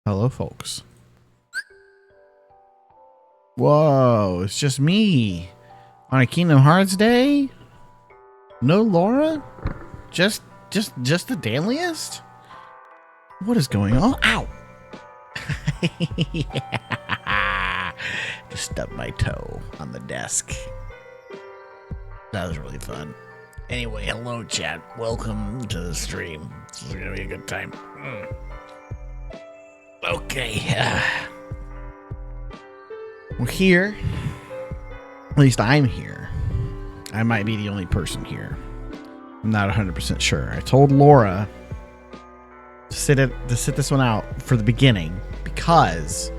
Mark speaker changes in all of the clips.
Speaker 1: Hello, folks. Whoa, it's just me on a Kingdom Hearts day. No Laura, just the damliest. What is going on? Ow! Yeah. Just stubbed my toe on the desk. That was really fun. Anyway, hello chat. Welcome to the stream. This is gonna be a good time. Okay. We're here. At least I'm here. I might be the only person here. I'm not 100% sure. I told Laura to sit this one out for the beginning because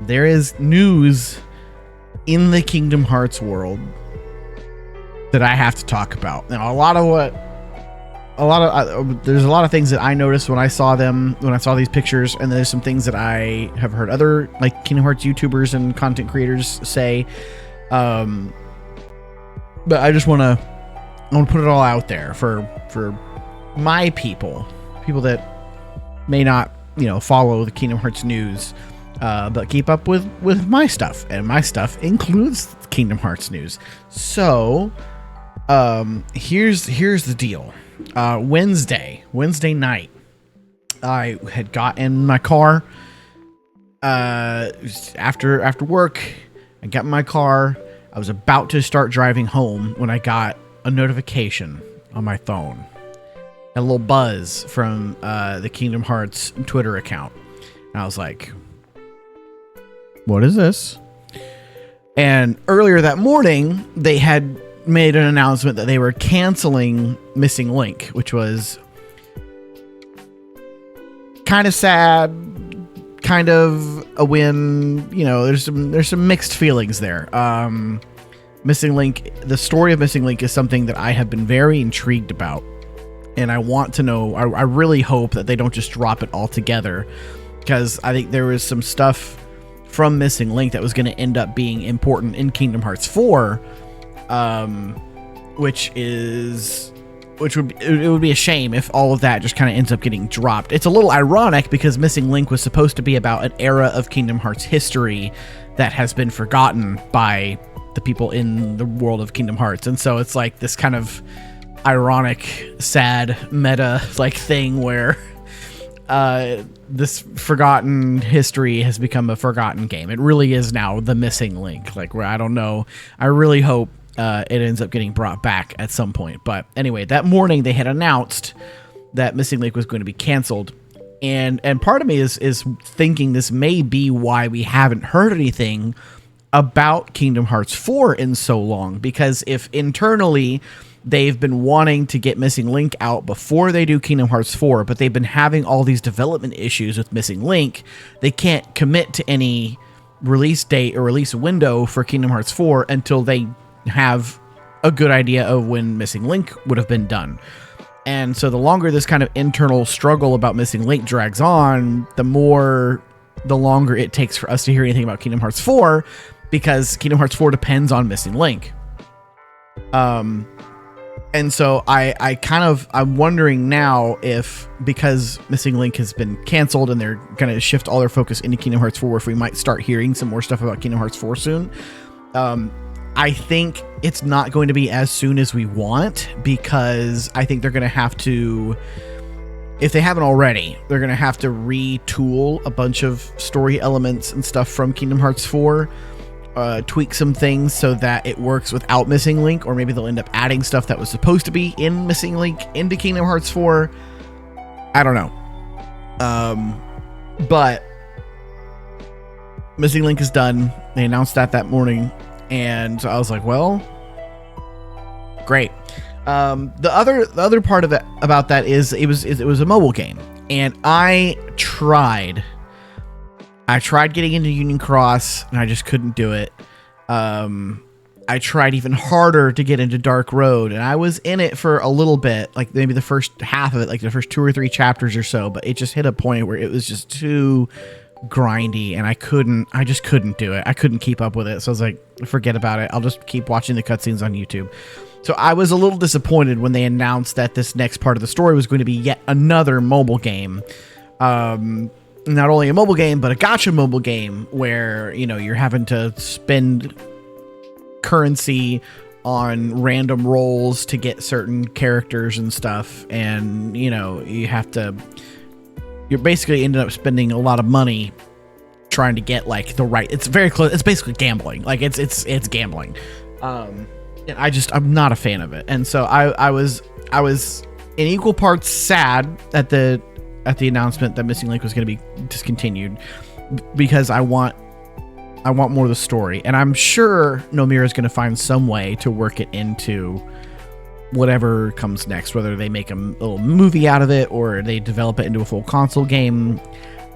Speaker 1: there is news in the Kingdom Hearts world that I have to talk about. Now, there's a lot of things that I noticed when I saw these pictures, and there's some things that I have heard other like Kingdom Hearts YouTubers and content creators say. But I just want to put it all out there for my people that may not, follow the Kingdom Hearts news, but keep up with my stuff, and my stuff includes Kingdom Hearts news. So, here's the deal. Wednesday night, I had got in my car, after work. I got in my car. I was about to start driving home when I got a notification on my phone. A little buzz from the Kingdom Hearts Twitter account. And I was like, what is this? And earlier that morning, they had made an announcement that they were canceling Missing Link, which was kind of sad, kind of a win. There's some mixed feelings there. Missing Link, the story of Missing Link is something that I have been very intrigued about, and I want to know. I really hope that they don't just drop it altogether, because I think there was some stuff from Missing Link that was going to end up being important in Kingdom Hearts 4. It would be a shame if all of that just kind of ends up getting dropped. It's a little ironic because Missing Link was supposed to be about an era of Kingdom Hearts history that has been forgotten by the people in the world of Kingdom Hearts. And so it's like this kind of ironic, sad meta like thing where this forgotten history has become a forgotten game. It really is now the Missing Link. Like, where I don't know. I really hope it ends up getting brought back at some point. But anyway, that morning they had announced that Missing Link was going to be canceled. And part of me is thinking this may be why we haven't heard anything about Kingdom Hearts 4 in so long. Because if internally they've been wanting to get Missing Link out before they do Kingdom Hearts 4, but they've been having all these development issues with Missing Link, they can't commit to any release date or release window for Kingdom Hearts 4 until they have a good idea of when Missing Link would have been done. And so the longer this kind of internal struggle about Missing Link drags on, the longer it takes for us to hear anything about Kingdom Hearts 4, because Kingdom Hearts 4 depends on Missing Link. And so I'm wondering now if, because Missing Link has been canceled and they're going to shift all their focus into Kingdom Hearts 4, if we might start hearing some more stuff about Kingdom Hearts 4 soon. I think it's not going to be as soon as we want, because I think they're going to have to, if they haven't already, they're going to have to retool a bunch of story elements and stuff from Kingdom Hearts 4, tweak some things so that it works without Missing Link, or maybe they'll end up adding stuff that was supposed to be in Missing Link into Kingdom Hearts 4. I don't know. But Missing Link is done. They announced that morning. And so I was like, well, great. The other part of it about that is it was a mobile game, and I tried getting into Union Cross, and I just couldn't do it. I tried even harder to get into Dark Road, and I was in it for a little bit, like maybe the first half of it, like the first 2 or 3 chapters or so, but it just hit a point where it was just too grindy, and I just couldn't do it. I couldn't keep up with it. So I was like, forget about it. I'll just keep watching the cutscenes on YouTube. So I was a little disappointed when they announced that this next part of the story was going to be yet another mobile game. not only a mobile game, but a gacha mobile game where, you know, you're having to spend currency on random rolls to get certain characters and stuff. And, you know, you're basically ended up spending a lot of money trying to get like the right, it's very close. It's basically gambling. Like it's gambling. And I'm not a fan of it. And so I was in equal parts sad at the announcement that Missing Link was going to be discontinued, because I want more of the story, and I'm sure Nomura is going to find some way to work it into whatever comes next, whether they make a little movie out of it or they develop it into a full console game.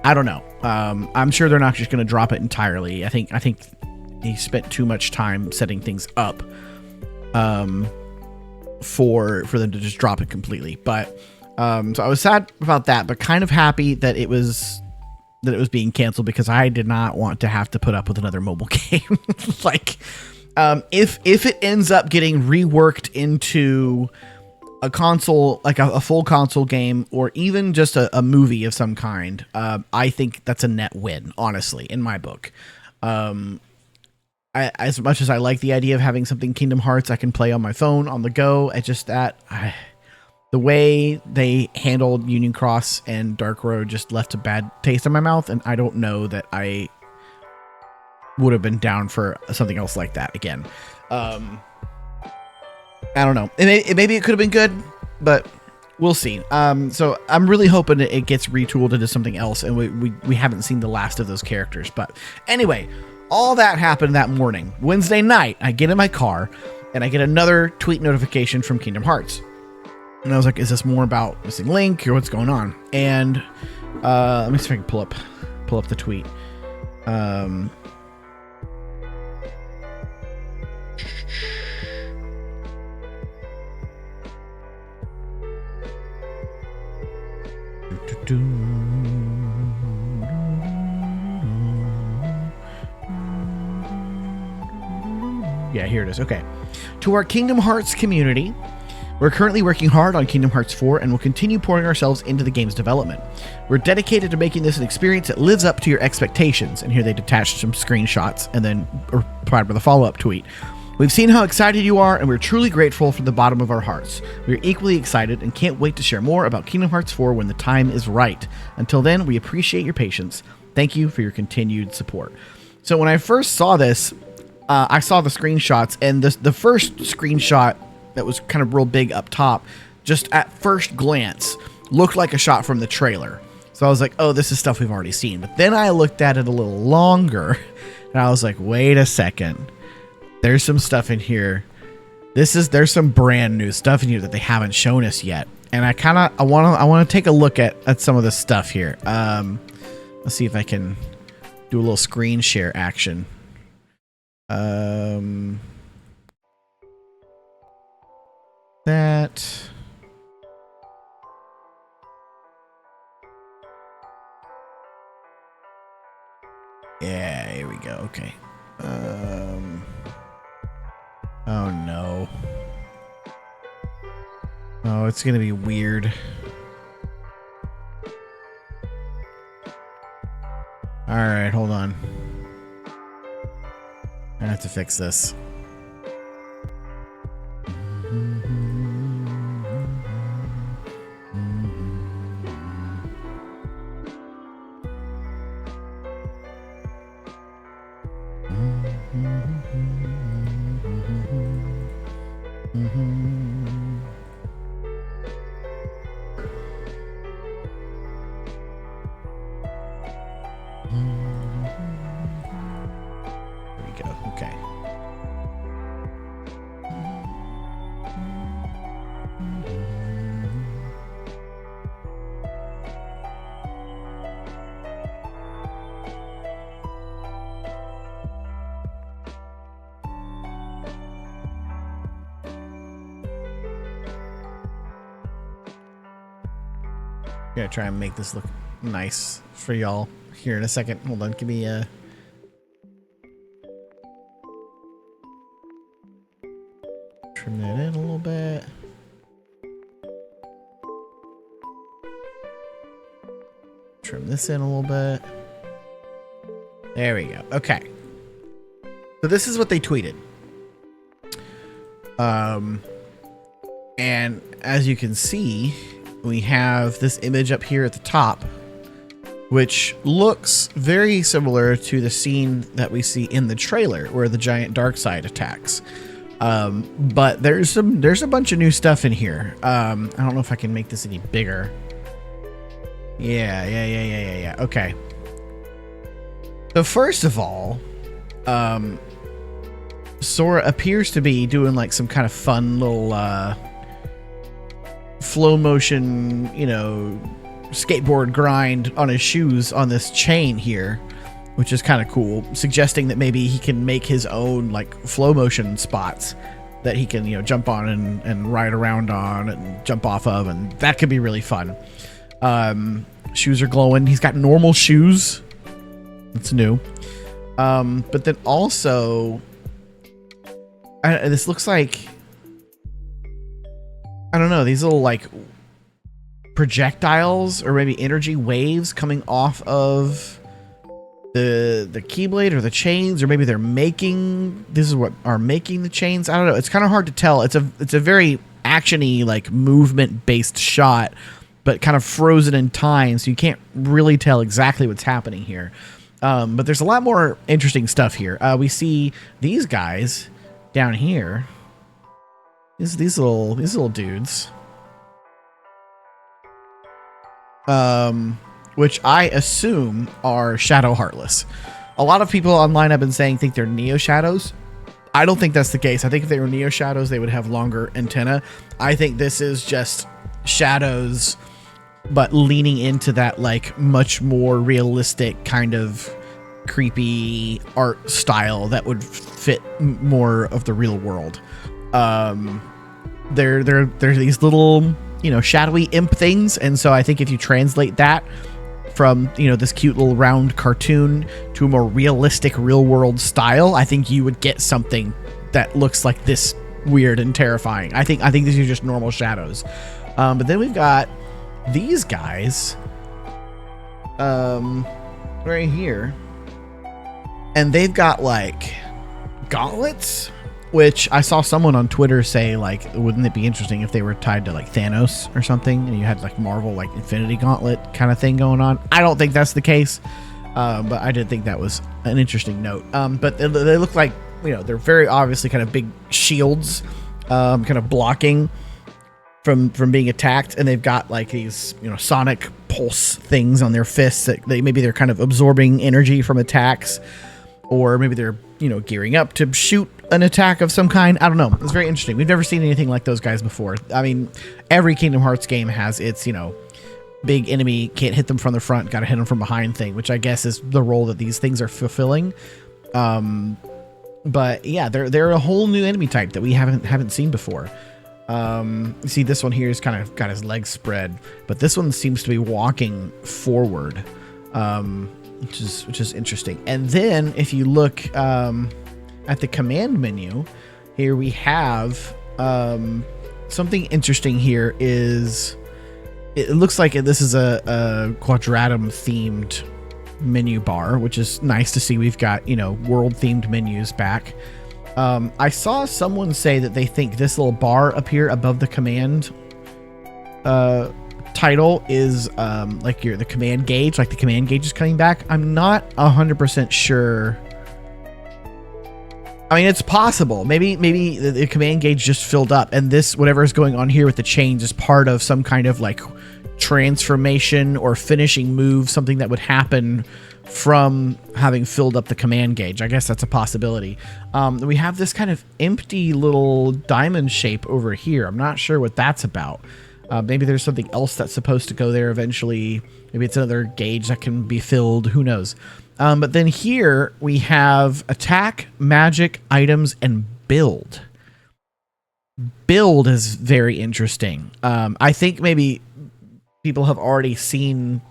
Speaker 1: I don't know. I'm sure they're not just going to drop it entirely. I think he spent too much time setting things up for them to just drop it completely. But so I was sad about that, but kind of happy that it was being canceled, because I did not want to have to put up with another mobile game. Like, if it ends up getting reworked into a console, like a full console game, or even just a movie of some kind, I think that's a net win, honestly, in my book. As much as I like the idea of having something Kingdom Hearts I can play on my phone on the go, the way they handled Union Cross and Dark Road just left a bad taste in my mouth, and I don't know that I would have been down for something else like that again. I don't know. Maybe it could have been good, but we'll see. So I'm really hoping it gets retooled into something else, and we haven't seen the last of those characters. But anyway, all that happened that morning. Wednesday night, I get in my car, and I get another tweet notification from Kingdom Hearts. And I was like, is this more about Missing Link or what's going on? And let me see if I can pull up the tweet. Yeah, here it is. Okay. To our Kingdom Hearts community, we're currently working hard on Kingdom Hearts 4 and will continue pouring ourselves into the game's development. We're dedicated to making this an experience that lives up to your expectations. And here they detached some screenshots and then provided with a follow-up tweet. We've seen how excited you are, and we're truly grateful from the bottom of our hearts. We're equally excited and can't wait to share more about Kingdom Hearts 4 when the time is right. Until then, we appreciate your patience. Thank you for your continued support. So when I first saw this, I saw the screenshots, and the first screenshot that was kind of real big up top, just at first glance, looked like a shot from the trailer. So I was like, oh, this is stuff we've already seen. But then I looked at it a little longer, and I was like, wait a second. There's some stuff in here. There's some brand new stuff in here that they haven't shown us yet. And I want to take a look at some of this stuff here. Let's see if I can do a little screen share action. That. Yeah, here we go. Okay. Oh no. Oh, it's gonna be weird. Alright, hold on. I have to fix this. Gonna try and make this look nice for y'all here in a second. Hold on, give me trim that in a little bit. Trim zoom this in a little bit. There we go. Okay. So this is what they tweeted. And as you can see, we have this image up here at the top, which looks very similar to the scene that we see in the trailer where the giant dark side attacks. But there's a bunch of new stuff in here. I don't know if I can make this any bigger. Yeah. Okay. So first of all, Sora appears to be doing like some kind of fun little flow motion, you know, skateboard grind on his shoes on this chain here, which is kind of cool, suggesting that maybe he can make his own like flow motion spots that he can, you know, jump on and ride around on and jump off of, and that could be really fun. Shoes are glowing. He's got normal shoes. That's new. But then also, this looks like, I don't know, these little like projectiles or maybe energy waves coming off of the Keyblade or the chains, or maybe they're making, this is what are making the chains. I don't know. It's kind of hard to tell. It's a very actiony, like movement based shot, but kind of frozen in time, so you can't really tell exactly what's happening here. But there's a lot more interesting stuff here. We see these guys down here. These little dudes. Which I assume are Shadow Heartless. A lot of people online have been saying think they're Neo Shadows. I don't think that's the case. I think if they were Neo Shadows, they would have longer antenna. I think this is just Shadows, but leaning into that like much more realistic kind of creepy art style that would fit more of the real world. They're these little, you know, shadowy imp things, and so I think if you translate that from, you know, this cute little round cartoon to a more realistic real world style, I think you would get something that looks like this weird and terrifying. I think these are just normal shadows. But then we've got these guys right here, and they've got like gauntlets, which I saw someone on Twitter say, like, wouldn't it be interesting if they were tied to like Thanos or something, and you had like Marvel, like Infinity Gauntlet kind of thing going on. I don't think that's the case, but I did think that was an interesting note. But they look like, you know, they're very obviously kind of big shields, kind of blocking from being attacked, and they've got like these, you know, sonic pulse things on their fists that maybe they're kind of absorbing energy from attacks, or maybe they're, you know, gearing up to shoot an attack of some kind. I don't know. It's very interesting. We've never seen anything like those guys before. I mean, every Kingdom Hearts game has its, you know, big enemy, can't hit them from the front, gotta hit them from behind thing, which I guess is the role that these things are fulfilling. But yeah, they're a whole new enemy type that we haven't seen before. You see this one here is kind of got his legs spread, but this one seems to be walking forward, which is interesting. And then if you look at the command menu, here we have something interesting. Here is, it looks like this is a quadratum themed menu bar, which is nice to see. We've got, you know, world themed menus back. I saw someone say that they think this little bar up here above the command title is like the command gauge, like the command gauge is coming back. I'm not 100% sure. I mean, it's possible. Maybe the command gauge just filled up, and this, whatever is going on here with the chains, is part of some kind of like transformation or finishing move, something that would happen from having filled up the command gauge. I guess that's a possibility. We have this kind of empty little diamond shape over here. I'm not sure what that's about. Maybe there's something else that's supposed to go there eventually. Maybe it's another gauge that can be filled. Who knows? But then here we have attack, magic, items, and build. Build is very interesting. I think maybe people have already seen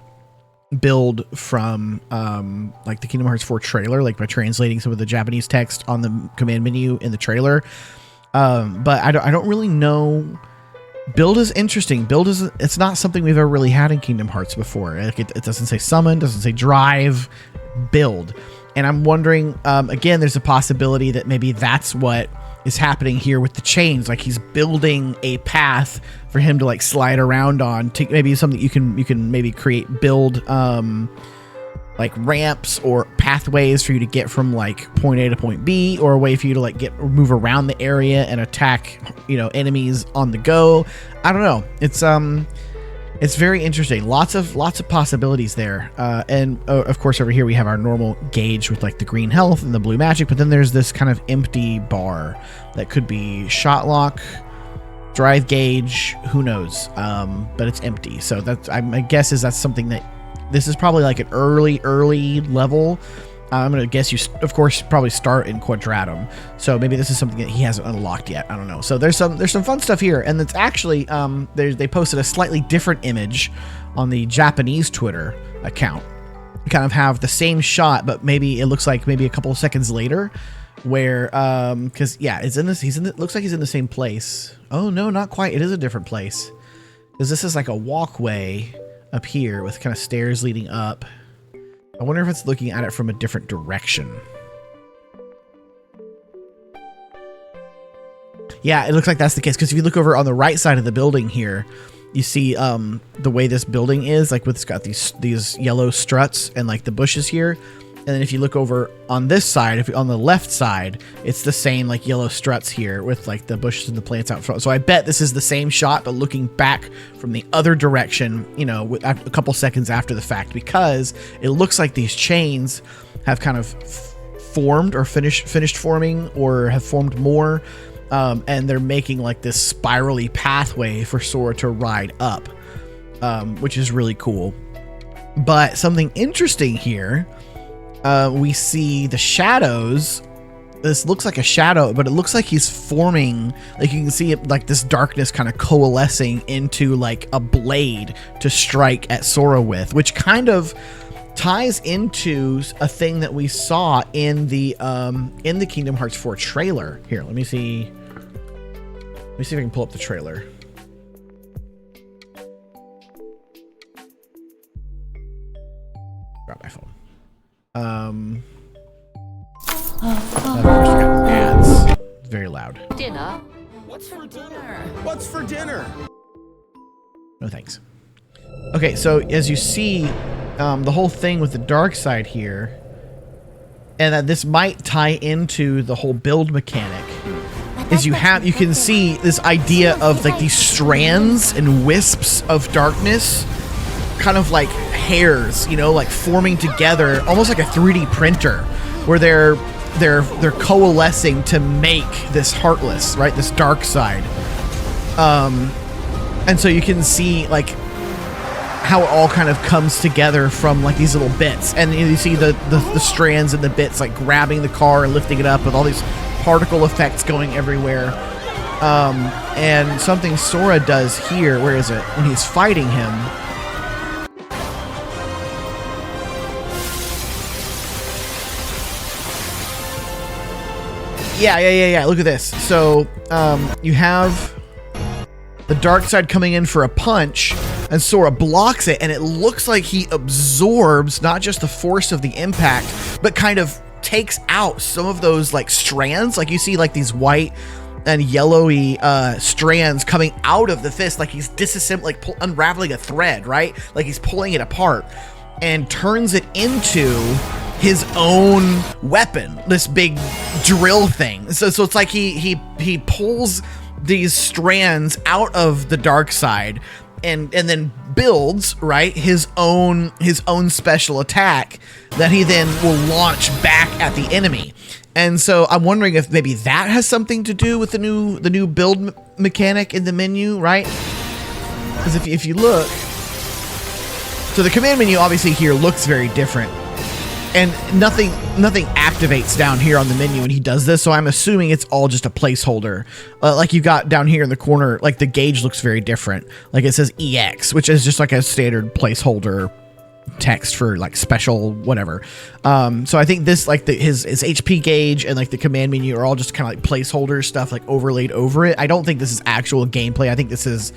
Speaker 1: build from like the Kingdom Hearts 4 trailer, like by translating some of the Japanese text on the command menu in the trailer. But I don't really know Build is interesting. Build is, it's not something we've ever really had in Kingdom Hearts before. Like it doesn't say summon, doesn't say drive, build. And I'm wondering, again, there's a possibility that maybe that's what is happening here with the chains. Like he's building a path for him to like slide around on, to maybe something you can maybe build like ramps or pathways for you to get from like point A to point B, or a way for you to like move around the area and attack, you know, enemies on the go. I don't know. It's very interesting. Lots of possibilities there. And of course over here we have our normal gauge with like the green health and the blue magic, but then there's this kind of empty bar that could be shot lock, drive gauge, who knows? But it's empty. So that's, my guess is that's something that this is probably like an early level. I'm going to guess you, of course, probably start in Quadratum. So maybe this is something that he hasn't unlocked yet. I don't know. So there's some fun stuff here. And it's actually, they posted a slightly different image on the Japanese Twitter account. You kind of have the same shot, but maybe it looks like maybe a couple of seconds later where, cause yeah, it looks like he's in the same place. Oh no, not quite. It is a different place. Cause this is like a walkway up here with kind of stairs leading up. I wonder if it's looking at it from a different direction. Yeah, it looks like that's the case. Because if you look over on the right side of the building here, you see the way this building is, like it's got these yellow struts and like the bushes here. And then if you look over on this side, on the left side, it's the same like yellow struts here with like the bushes and the plants out front. So I bet this is the same shot, but looking back from the other direction, you know, a couple seconds after the fact, because it looks like these chains have kind of formed or finished forming, or have formed more. And they're making like this spirally pathway for Sora to ride up, which is really cool. But something interesting here, we see the shadows. This looks like a shadow, but it looks like he's forming, like you can see it, like this darkness kind of coalescing into like a blade to strike at Sora with, which kind of ties into a thing that we saw in the Kingdom Hearts 4 trailer. Here, let me see if I can pull up the trailer. Grab my phone. Ads. Very loud.
Speaker 2: Dinner? What's for dinner?
Speaker 3: What's for dinner?
Speaker 1: No thanks. Okay, so as you see, the whole thing with the dark side here, and that this might tie into the whole build mechanic, is you can see this idea of like these strands and wisps of darkness, kind of like hairs, you know, like forming together, almost like a 3D printer, where they're coalescing to make this Heartless, right? This dark side. And so you can see like how it all kind of comes together from like these little bits, and you see the strands and the bits like grabbing the car and lifting it up with all these particle effects going everywhere. And something Sora does here, where is it? When he's fighting him, yeah. Look at this. So you have the dark side coming in for a punch, and Sora blocks it, and it looks like he absorbs not just the force of the impact, but kind of takes out some of those like strands. Like you see like these white and yellowy strands coming out of the fist, like he's disassembling, like unraveling a thread, right? Like he's pulling it apart, and turns it into his own weapon, this big drill thing. So it's like he pulls these strands out of the dark side and then builds, right, his own special attack that he then will launch back at the enemy. And so I'm wondering if maybe that has something to do with the new build mechanic in the menu, right? Because if you look, so the command menu obviously here looks very different, and nothing activates down here on the menu when he does this, so I'm assuming it's all just a placeholder. Like you got down here in the corner, like the gauge looks very different. Like it says EX, which is just like a standard placeholder text for like special whatever. So I think this, like his HP gauge and like the command menu are all just kind of like placeholder stuff like overlaid over it. I don't think this is actual gameplay. I think this is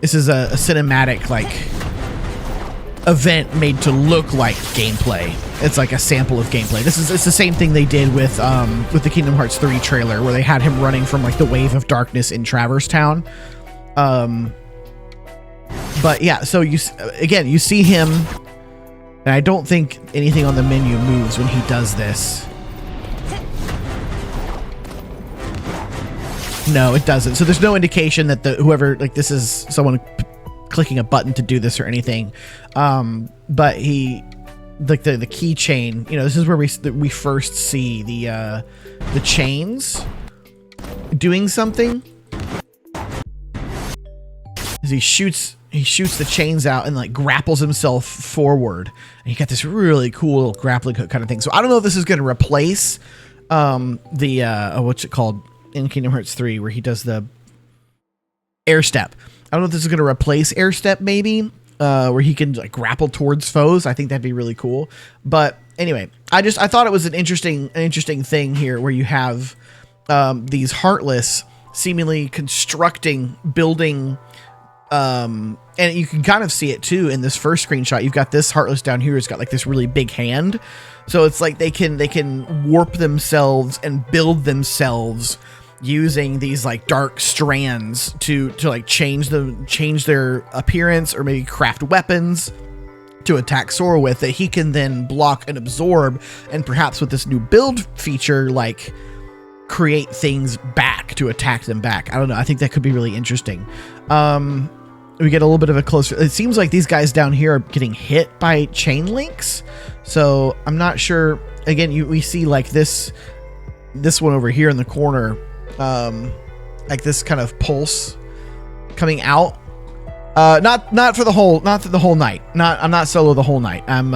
Speaker 1: a cinematic like event made to look like gameplay. It's like a sample of gameplay. It's the same thing they did with the Kingdom Hearts 3 trailer, where they had him running from like the wave of darkness in Traverse Town. But yeah, so you see him, and I don't think anything on the menu moves when he does this. No, it doesn't. So there's no indication that whoever, like, this is someone clicking a button to do this or anything. But he, like the keychain, you know, this is where we first see the chains doing something. As he shoots the chains out and like grapples himself forward, and you got this really cool grappling hook kind of thing. So I don't know if this is going to replace what's it called in Kingdom Hearts 3, where he does the air step. I don't know if this is going to replace air step, maybe, where he can like grapple towards foes. I think that'd be really cool. But anyway, I thought it was an interesting thing here, where you have these Heartless seemingly building. And you can kind of see it too in this first screenshot. You've got this Heartless down here. It's got like this really big hand. So it's like they can warp themselves and build themselves using these like dark strands to like change their appearance, or maybe craft weapons to attack Sora with, that he can then block and absorb, and perhaps with this new build feature, like create things back to attack them back. I don't know. I think that could be really interesting. We get a little bit of a closer. It seems like these guys down here are getting hit by chain links, so I'm not sure. Again, we see like this one over here in the corner, like this kind of pulse coming out. Not for the whole night. I'm not solo the whole night. I'm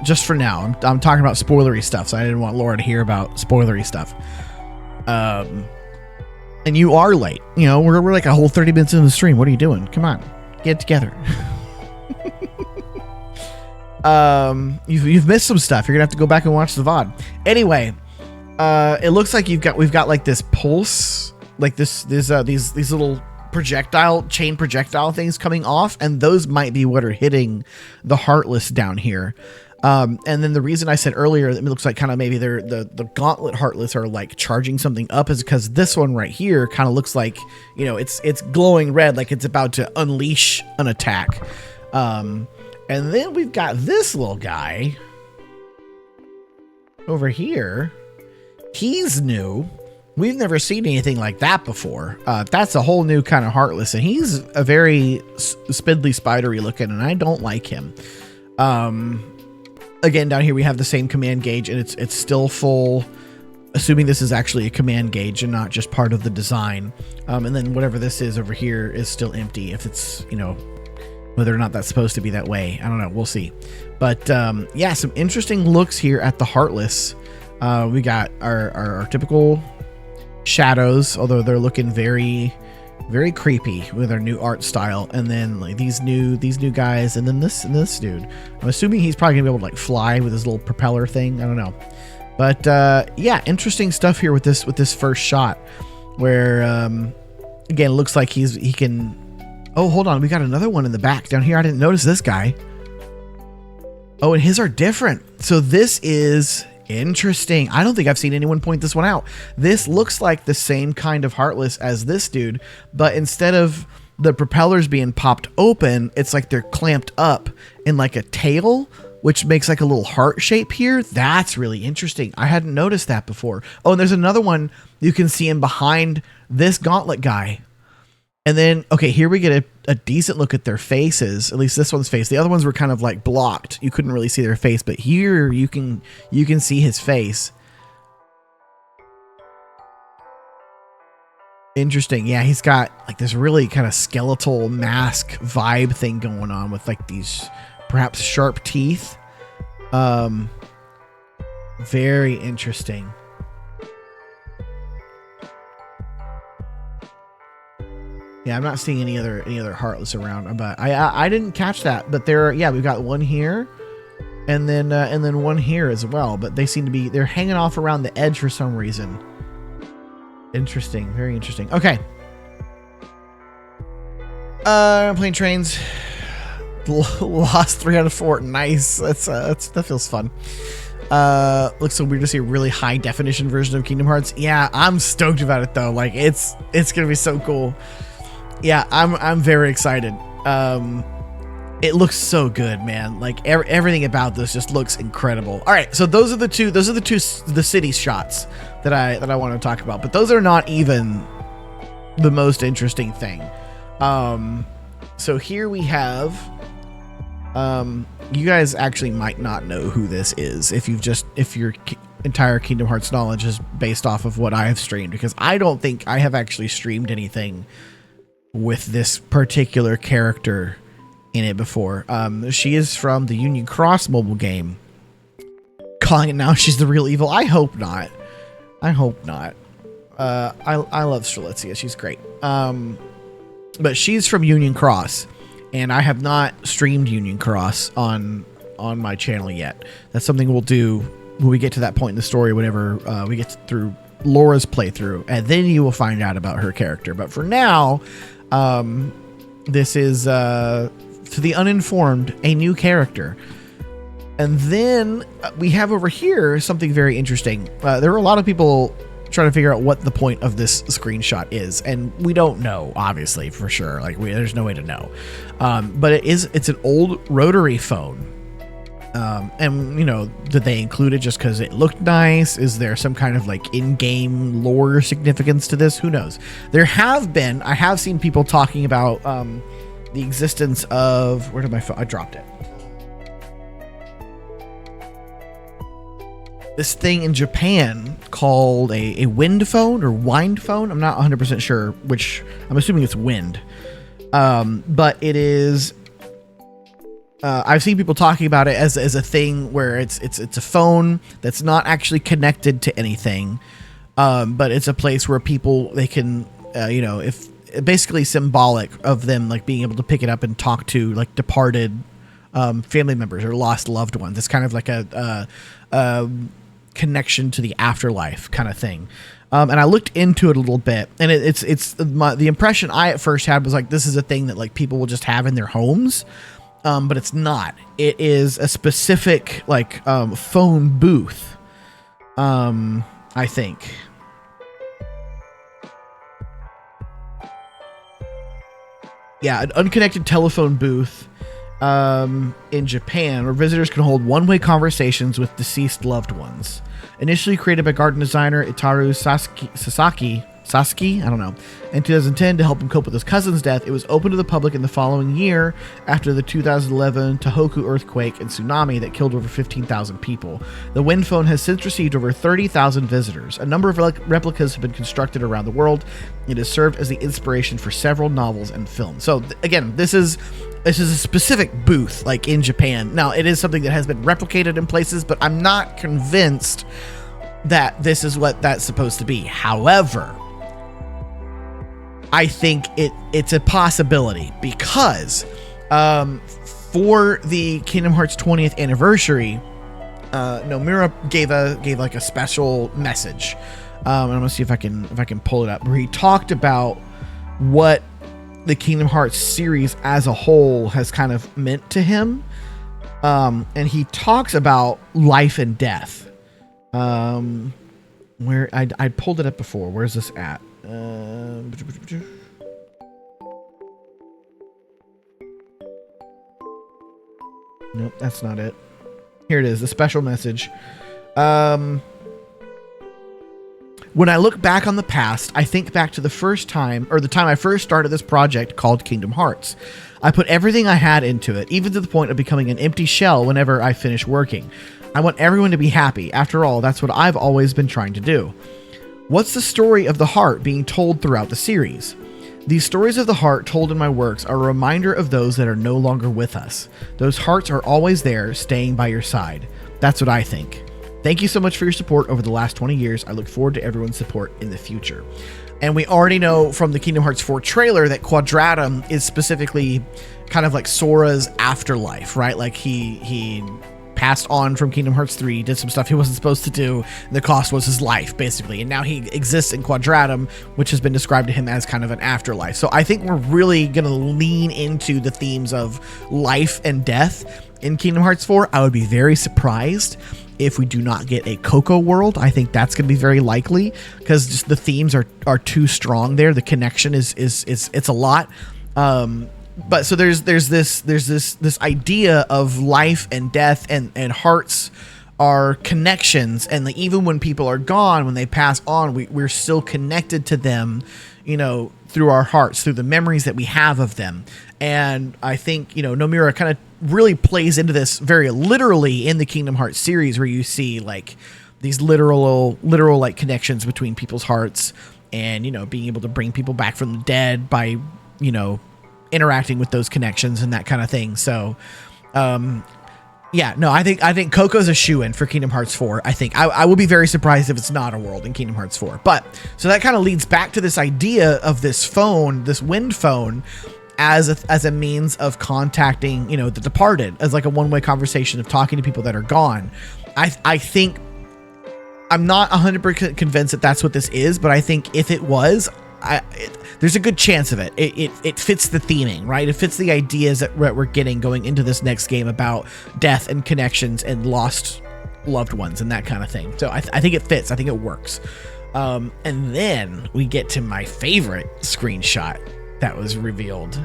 Speaker 1: just for now. I'm talking about spoilery stuff, so I didn't want Laura to hear about spoilery stuff. And you are late. You know, we're like a whole 30 minutes into the stream. What are you doing? Come on, get it together. You've missed some stuff. You're gonna have to go back and watch the VOD. Anyway, it looks like we've got like this pulse, like these little chain projectile things coming off, and those might be what are hitting the Heartless down here. And then the reason I said earlier that it looks like kind of maybe the Gauntlet Heartless are like charging something up is because this one right here kind of looks like, you know, it's glowing red, like it's about to unleash an attack. And then we've got this little guy over here. He's new. We've never seen anything like that before. That's a whole new kind of Heartless, and he's a very spindly, spidery looking, and I don't like him. Again, down here we have the same command gauge, and it's still full, assuming this is actually a command gauge and not just part of the design. And then whatever this is over here is still empty. If it's, you know, whether or not that's supposed to be that way, I don't know. We'll see. But yeah, some interesting looks here at the Heartless. We got our typical shadows, although they're looking very, very creepy with our new art style, and then like these new guys, and then this dude. I'm assuming he's probably gonna be able to like fly with his little propeller thing. I don't know, but yeah, interesting stuff here with this first shot, where again, it looks like he can. Oh, hold on, we got another one in the back down here. I didn't notice this guy. Oh, and his are different. So this is interesting. I don't think I've seen anyone point this one out. This looks like the same kind of Heartless as this dude, but instead of the propellers being popped open, it's like they're clamped up in like a tail, which makes like a little heart shape here. That's really interesting. I hadn't noticed that before. Oh, and there's another one. You can see him behind this Gauntlet guy. And then, okay, here we get a decent look at their faces, at least this one's face. The other ones were kind of like blocked. You couldn't really see their face, but here you can see his face. Interesting. Yeah, he's got like this really kind of skeletal mask vibe thing going on with like these perhaps sharp teeth. Very interesting. Yeah, I'm not seeing any other Heartless around, but I didn't catch that. But we've got one here. and then one here as well. But they seem to be, they're hanging off around the edge for some reason. Interesting, very interesting. Okay. Plane trains. Lost 3 out of 4. Nice. That feels fun. Looks so weird to see a really high definition version of Kingdom Hearts. Yeah, I'm stoked about it though. Like it's gonna be so cool. Yeah, I'm very excited. It looks so good, man. Like everything about this just looks incredible. All right, so those are the two the city shots that I want to talk about, but those are not even the most interesting thing. So here we have, you guys actually might not know who this is if your entire Kingdom Hearts knowledge is based off of what I have streamed, because I don't think I have actually streamed anything with this particular character in it before. She is from the Union Cross mobile game. Calling it now she's the real evil. I hope not. I love Strelitzia. She's great. But she's from Union Cross, and I have not streamed Union Cross on my channel yet. That's something we'll do when we get to that point in the story, whenever we get through Laura's playthrough, and then you will find out about her character. But for now, this is, to the uninformed, a new character. And then we have over here something very interesting. There are a lot of people trying to figure out what the point of this screenshot is, and we don't know, obviously, for sure. Like there's no way to know. But it's an old rotary phone. And you know, did they include it just because it looked nice? Is there some kind of like in-game lore significance to this? Who knows? I have seen people talking about the existence of, where did my phone? I dropped it. This thing in Japan called a wind phone or wind phone. I'm not 100% sure which. I'm assuming it's wind. But it is. I've seen people talking about it as a thing where it's a phone that's not actually connected to anything, but it's a place where people, they can, if basically symbolic of them like being able to pick it up and talk to like departed family members or lost loved ones. It's kind of like a connection to the afterlife kind of thing. And I looked into it a little bit, and the impression I at first had was like, this is a thing that like people will just have in their homes. But it's not. It is a specific like phone booth. I think. Yeah, an unconnected telephone booth in Japan where visitors can hold one-way conversations with deceased loved ones. Initially created by garden designer Itaru Sasaki, I don't know, in 2010 to help him cope with his cousin's death. It was open to the public in the following year after the 2011 Tohoku earthquake and tsunami that killed over 15,000 people. The wind phone has since received over 30,000 visitors. A number of replicas have been constructed around the world. It has served as the inspiration for several novels and films. So again, this is a specific booth like in Japan. Now, it is something that has been replicated in places, but I'm not convinced that this is what that's supposed to be. However, I think it's a possibility because for the Kingdom Hearts 20th anniversary, Nomura gave like a special message. I'm gonna see if I can pull it up, where he talked about what the Kingdom Hearts series as a whole has kind of meant to him, and he talks about life and death. Where I pulled it up before. Where's this at? Nope, that's not it. Here it is, the special message. When I look back on the past, I think back to the time I first started this project called Kingdom Hearts. I put everything I had into it, even to the point of becoming an empty shell whenever I finish working. I want everyone to be happy. After all, that's what I've always been trying to do. What's the story of the heart being told throughout the series? These stories of the heart told in my works are a reminder of those that are no longer with us. Those hearts are always there, staying by your side. That's what I think. Thank you so much for your support over the last 20 years. I look forward to everyone's support in the future. And we already know from the Kingdom Hearts 4 trailer that Quadratum is specifically kind of like Sora's afterlife, right? Like he passed on from Kingdom Hearts 3, did some stuff he wasn't supposed to do, and the cost was his life, basically. And now he exists in Quadratum, which has been described to him as kind of an afterlife. So I think we're really going to lean into the themes of life and death in Kingdom Hearts 4. I would be very surprised if we do not get a Coco world. I think that's going to be very likely, because just the themes are too strong there. The connection is it's a lot. But so there's this idea of life and death, and hearts are connections, and like, even when people are gone, when they pass on, we're still connected to them, you know, through our hearts, through the memories that we have of them. And I think, you know, Nomura kind of really plays into this very literally in the Kingdom Hearts series, where you see like these literal like connections between people's hearts, and, you know, being able to bring people back from the dead by, you know, interacting with those connections and that kind of thing. So, yeah, no, I think Coco's a shoo-in for Kingdom Hearts 4. I think I will be very surprised if it's not a world in Kingdom Hearts 4. But so that kind of leads back to this idea of this phone, this wind phone, as a means of contacting, you know, the departed, as like a one-way conversation of talking to people that are gone. I think I'm not 100% convinced that that's what this is, but I think if it was, there's a good chance of it. It fits the theming, right? It fits the ideas that we're getting going into this next game about death and connections and lost loved ones and that kind of thing. So I think it fits. I think it works. And then we get to my favorite screenshot that was revealed.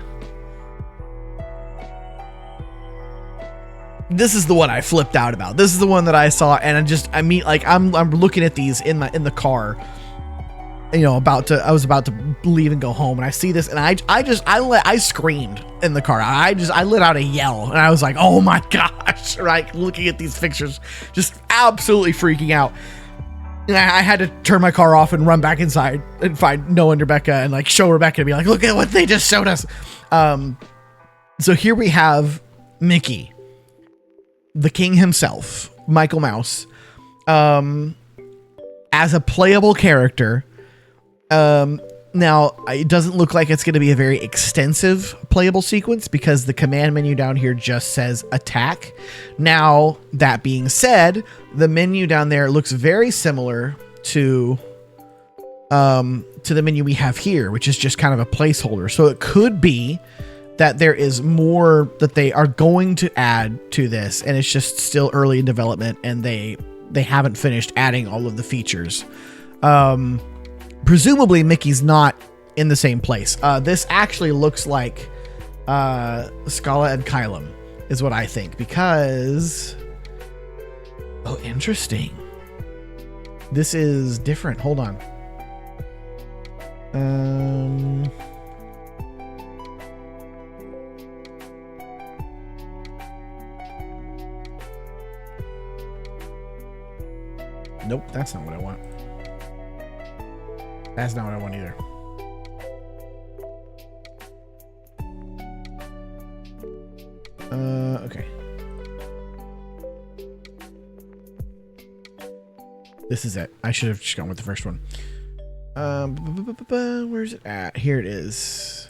Speaker 1: This is the one I flipped out about. This is the one that I saw, and I'm looking at these in the car, you know, I was about to leave and go home, and I see this, and I screamed in the car. I let out a yell, and I was like, oh my gosh, right? Looking at these pictures, just absolutely freaking out. And I had to turn my car off and run back inside and find Noah and Rebecca and like show Rebecca and be like, look at what they just showed us. So here we have Mickey, the king himself, Michael Mouse, as a playable character. Now, it doesn't look like it's going to be a very extensive playable sequence, because the command menu down here just says attack. Now, that being said, the menu down there looks very similar to the menu we have here, which is just kind of a placeholder. So it could be that there is more that they are going to add to this, and it's just still early in development, and they haven't finished adding all of the features. Presumably Mickey's not in the same place. This actually looks like Scala and Kylum is what I think, because oh, interesting. This is different. Hold on. Nope, that's not what I want. That's not what I want either. Okay. This is it. I should have just gone with the first one. Where's it at? Here it is.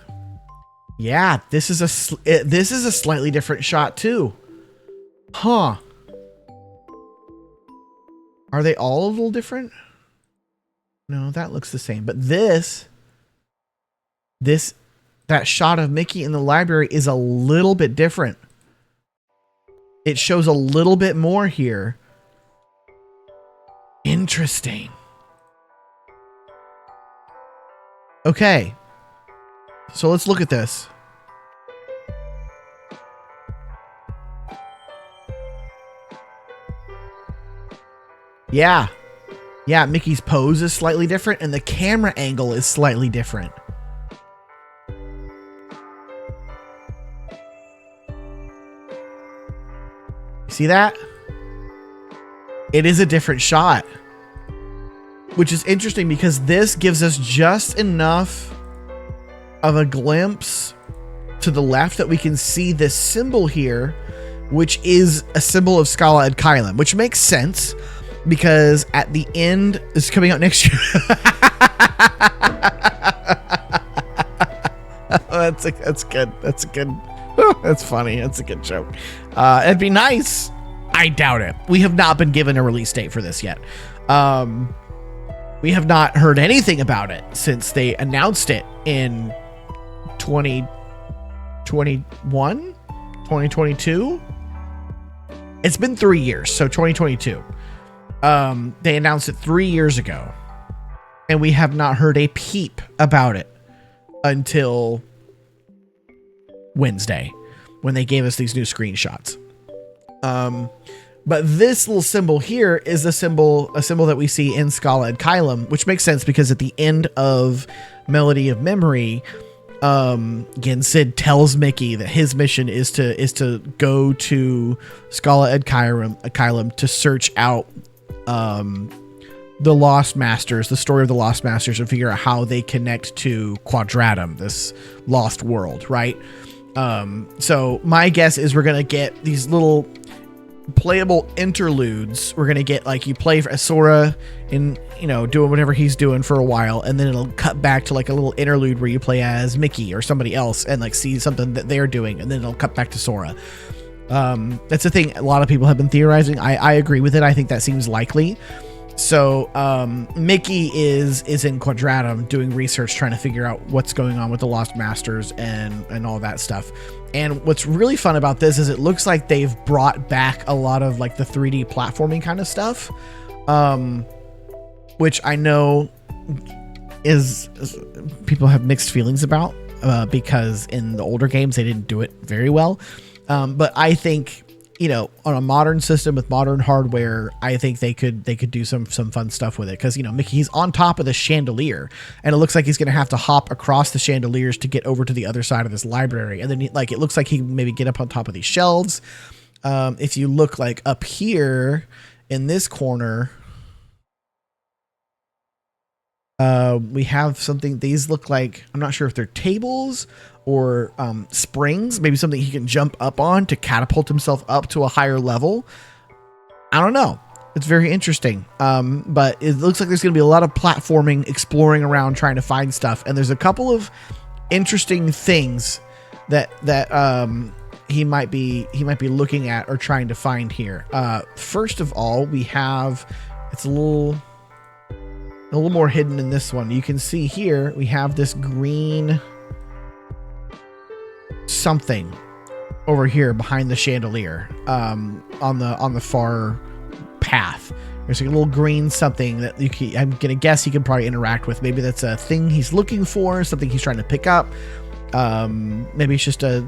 Speaker 1: Yeah, this is a slightly different shot too. Huh. Are they all a little different? No, that looks the same. But that shot of Mickey in the library is a little bit different. It shows a little bit more here. Interesting. Okay. So let's look at this. Yeah. Yeah, Mickey's pose is slightly different, and the camera angle is slightly different. See that? It is a different shot, which is interesting because this gives us just enough of a glimpse to the left that we can see this symbol here, which is a symbol of Scala and Kylum, which makes sense because at the end is coming out next year. That's good. That's good. That's funny. That's a good joke. It'd be nice. I doubt it. We have not been given a release date for this yet. We have not heard anything about it since they announced it in 2021, 2022. It's been 3 years, so 2022. They announced it 3 years ago, and we have not heard a peep about it until Wednesday when they gave us these new screenshots. But this little symbol here is a symbol that we see in Scala and Kylum, which makes sense because at the end of Melody of Memory, again, Sid tells Mickey that his mission is to go to Scala and Kylum to search out the Lost Masters, the story of the Lost Masters, and figure out how they connect to Quadratum, this lost world, right? So my guess is we're gonna get these little playable interludes. We're gonna get, like, you play as Sora in, doing whatever he's doing for a while, and then it'll cut back to like a little interlude where you play as Mickey or somebody else and like see something that they're doing, and then it'll cut back to Sora. That's the thing a lot of people have been theorizing. I agree with it. I think that seems likely. So Mickey is in Quadratum doing research, trying to figure out what's going on with the Lost Masters and all that stuff. And what's really fun about this is it looks like they've brought back a lot of like the 3D platforming kind of stuff, which I know is people have mixed feelings about, because in the older games they didn't do it very well. But I think, on a modern system with modern hardware, I think they could do some fun stuff with it. Because, Mickey's on top of the chandelier, and it looks like he's going to have to hop across the chandeliers to get over to the other side of this library. And then, it looks like he can maybe get up on top of these shelves. If you look like up here in this corner, we have something. These look like, I'm not sure if they're tables or springs, maybe something he can jump up on to catapult himself up to a higher level. I don't know. It's very interesting. But it looks like there's going to be a lot of platforming, exploring around, trying to find stuff. And there's a couple of interesting things that he might be looking at or trying to find here. First of all, we have, it's a little more hidden in this one. You can see here we have this green something over here behind the chandelier, on the far path. There's a little green something that I'm gonna guess he can probably interact with. Maybe that's a thing he's looking for, something he's trying to pick up. Maybe it's just a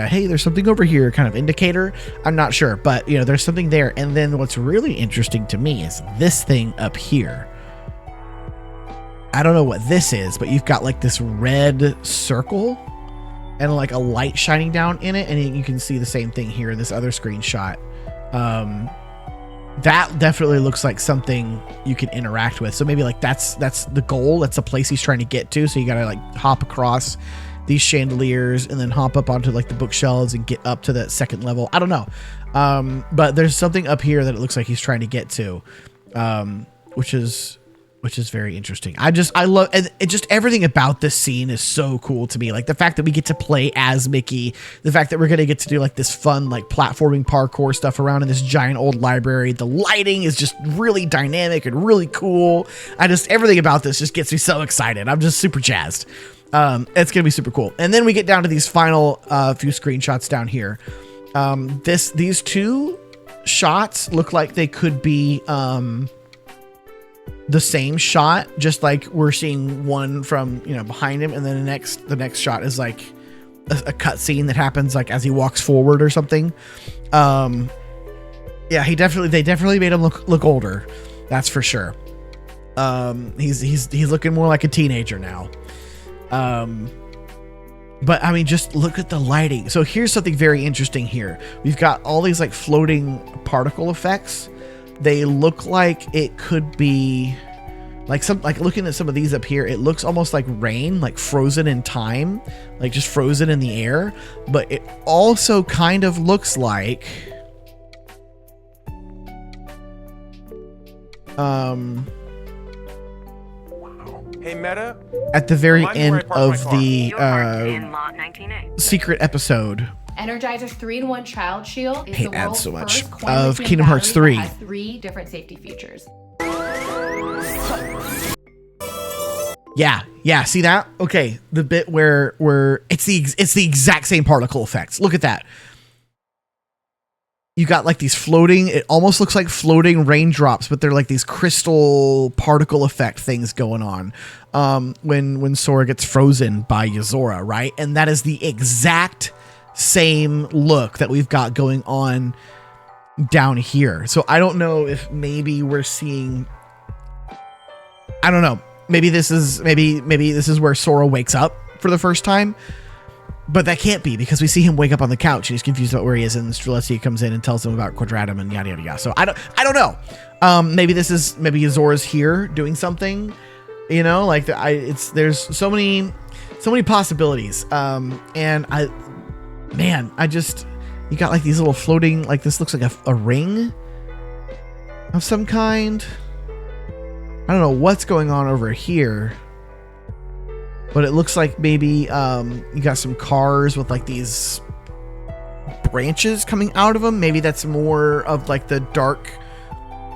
Speaker 1: hey, there's something over here kind of indicator. I'm not sure, but there's something there. And then what's really interesting to me is this thing up here. I don't know what this is, but you've got like this red circle and like a light shining down in it, and you can see the same thing here in this other screenshot. That definitely looks like something you can interact with. So maybe like that's the goal. That's a place he's trying to get to. So you gotta like hop across these chandeliers and then hop up onto like the bookshelves and get up to that second level. I don't know, but there's something up here that it looks like he's trying to get to, which is very interesting. I love, and just everything about this scene is so cool to me. Like the fact that we get to play as Mickey, the fact that we're going to get to do like this fun, like platforming parkour stuff around in this giant old library. The lighting is just really dynamic and really cool. Everything about this just gets me so excited. I'm just super jazzed. It's going to be super cool. And then we get down to these final few screenshots down here. These two shots look like they could be, the same shot, just like we're seeing one from behind him, and then the next shot is like a cut scene that happens like as he walks forward or something. Yeah, they definitely made him look older, that's for sure. He's looking more like a teenager now. But I mean, just look at the lighting. So here's something very interesting here. We've got all these like floating particle effects. They look like it could be like looking at some of these up here, it looks almost like rain, like frozen in time, like just frozen in the air. But it also kind of looks like
Speaker 3: Hey Meta,
Speaker 1: at the very end of the secret episode
Speaker 2: Energizer's 3-in-1 Child Shield is
Speaker 1: Hate
Speaker 2: the
Speaker 1: ads
Speaker 2: world's
Speaker 1: so much.
Speaker 2: first
Speaker 1: Of
Speaker 2: coin-lithium
Speaker 1: Kingdom Hearts
Speaker 2: battery
Speaker 1: 3.
Speaker 2: that has 3 different safety features.
Speaker 1: Yeah. See that? Okay, the bit where it's the exact same particle effects. Look at that. You got like these floating. It almost looks like floating raindrops, but they're like these crystal particle effect things going on. When Sora gets frozen by Yozora, right? And that is the exact same look that we've got going on down here. So I don't know if maybe we're seeing. I don't know. Maybe this is where Sora wakes up for the first time, but that can't be because we see him wake up on the couch and he's confused about where he is, and Strelitzia comes in and tells him about Quadratum and yada yada yada. So I don't know. Maybe Yozora's here doing something, you know, like there's so many possibilities. And you got like these little floating, like this looks like a ring of some kind. I don't know what's going on over here, but it looks like maybe you got some cars with like these branches coming out of them. Maybe that's more of like the dark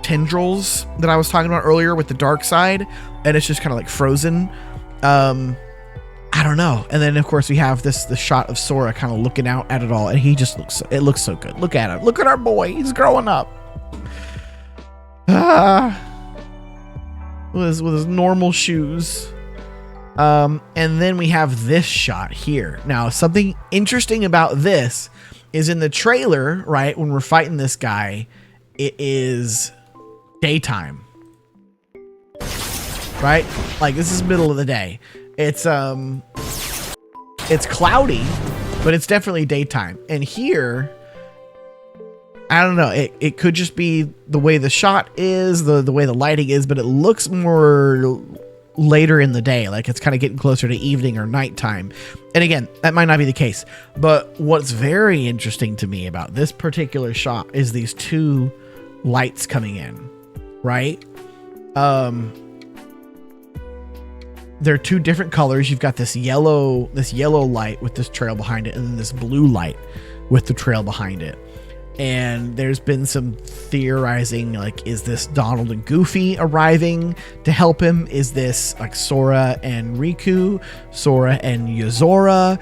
Speaker 1: tendrils that I was talking about earlier with the dark side, and it's just kind of like frozen. I don't know. And then of course we have the shot of Sora kind of looking out at it all, and he just looks so good. Look at him. Look at our boy. He's growing up. With his normal shoes. And then we have this shot here. Now, something interesting about this is in the trailer, right, when we're fighting this guy, it is daytime. Right? Like, this is middle of the day. It's cloudy, but it's definitely daytime. And here, I don't know. It could just be the way the shot is, the way the lighting is, but it looks more later in the day, like it's kind of getting closer to evening or nighttime. And again, that might not be the case. But what's very interesting to me about this particular shot is these two lights coming in, right? They're two different colors. You've got this yellow light with this trail behind it, and then this blue light with the trail behind it. And there's been some theorizing, like, is this Donald and Goofy arriving to help him? Is this like Sora and Riku, Sora and Yozora,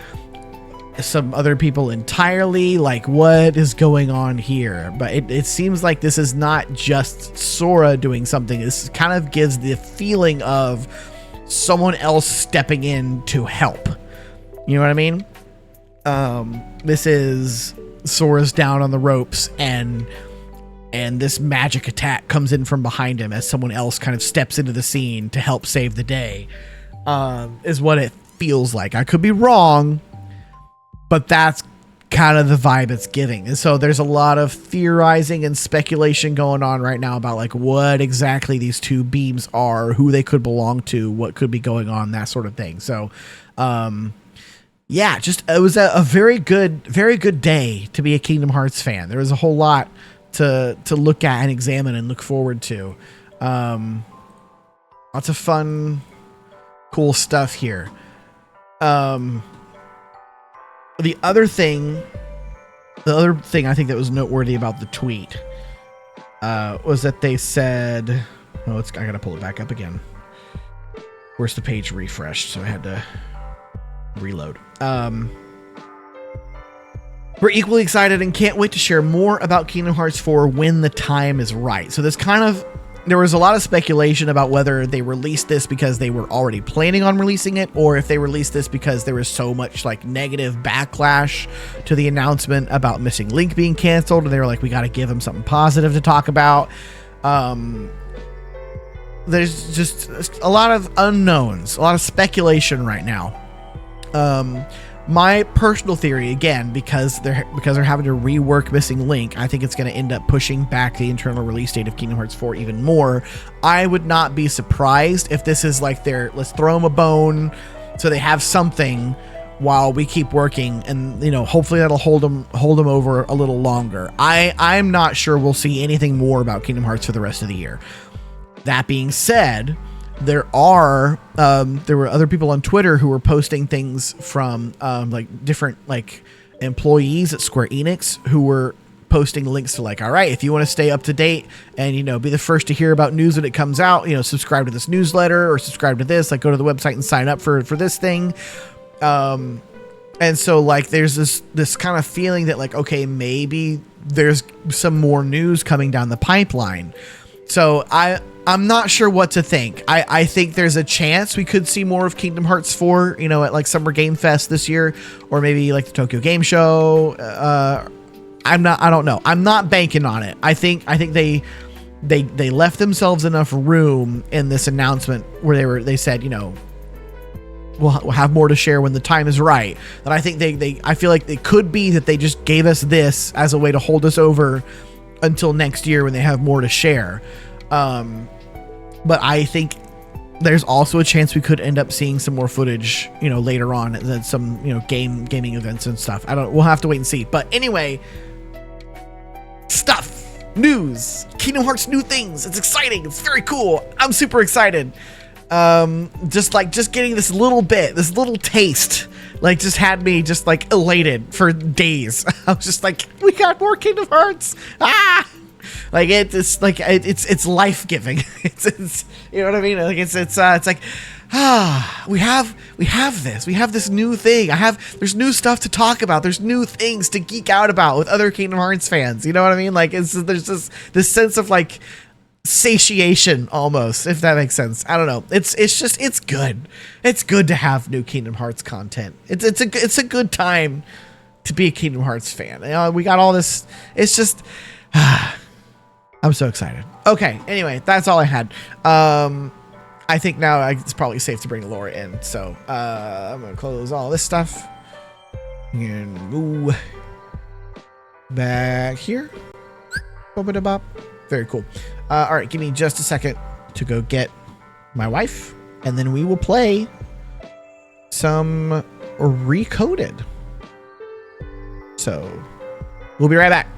Speaker 1: some other people entirely? Like, what is going on here? But it seems like this is not just Sora doing something. This kind of gives the feeling of someone else stepping in to help. You know what I mean? This is Sora's down on the ropes, and this magic attack comes in from behind him as someone else kind of steps into the scene to help save the day, is what it feels like. I could be wrong, but that's kind of the vibe it's giving. And so there's a lot of theorizing and speculation going on right now about like what exactly these two beams are, who they could belong to, what could be going on, that sort of thing. So yeah, just it was a very good day to be a Kingdom Hearts fan. There was a whole lot to look at and examine and look forward to. Lots of fun, cool stuff here. The other thing I think that was noteworthy about the tweet was that they said, I gotta pull it back up again. Where's the page refreshed? So I had to reload. We're equally excited and can't wait to share more about Kingdom Hearts 4 when the time is right. So there was a lot of speculation about whether they released this because they were already planning on releasing it, or if they released this because there was so much like negative backlash to the announcement about Missing Link being canceled, and they were like, we got to give them something positive to talk about. There's just a lot of unknowns, a lot of speculation right now. My personal theory, again, because they're having to rework Missing Link, I think it's going to end up pushing back the internal release date of Kingdom Hearts 4 even more. I would not be surprised if this is like let's throw them a bone so they have something while we keep working, and hopefully that'll hold them over a little longer. I'm not sure we'll see anything more about Kingdom Hearts for the rest of the year. That being said, there were other people on Twitter who were posting things from like different like employees at Square Enix who were posting links to like, all right, if you want to stay up to date and, you know, be the first to hear about news when it comes out, you know, subscribe to this newsletter or subscribe to this, like go to the website and sign up for this thing. And so like, there's this kind of feeling that like, okay, maybe there's some more news coming down the pipeline. So I'm not sure what to think. I think there's a chance we could see more of Kingdom Hearts 4, you know, at like Summer Game Fest this year, or maybe like the Tokyo Game Show. I don't know. I'm not banking on it. I think they left themselves enough room in this announcement where they said, you know, we'll have more to share when the time is right. And I think I feel like it could be that they just gave us this as a way to hold us over until next year when they have more to share. But I think there's also a chance we could end up seeing some more footage, you know, later on, and some, you know, gaming events and stuff. We'll have to wait and see. But anyway, news, Kingdom Hearts new things. It's exciting. It's very cool. I'm super excited. Just getting this little taste, like just had me just like elated for days. I was just like, we got more Kingdom Hearts. Like it's like it's life giving. It's you know what I mean? Like it's like we have this new thing. There's new stuff to talk about. There's new things to geek out about with other Kingdom Hearts fans. You know what I mean? Like there's this sense of like satiation almost, if that makes sense. I don't know. It's good. It's good to have new Kingdom Hearts content. It's a good time to be a Kingdom Hearts fan. You know, we got all this. It's just I'm so excited. Okay, anyway, that's all I had. I think now it's probably safe to bring Laura in. So I'm gonna close all this stuff and move back here. Bop. Very cool. All right, give me just a second to go get my wife, and then we will play some Recoded. So we'll be right back.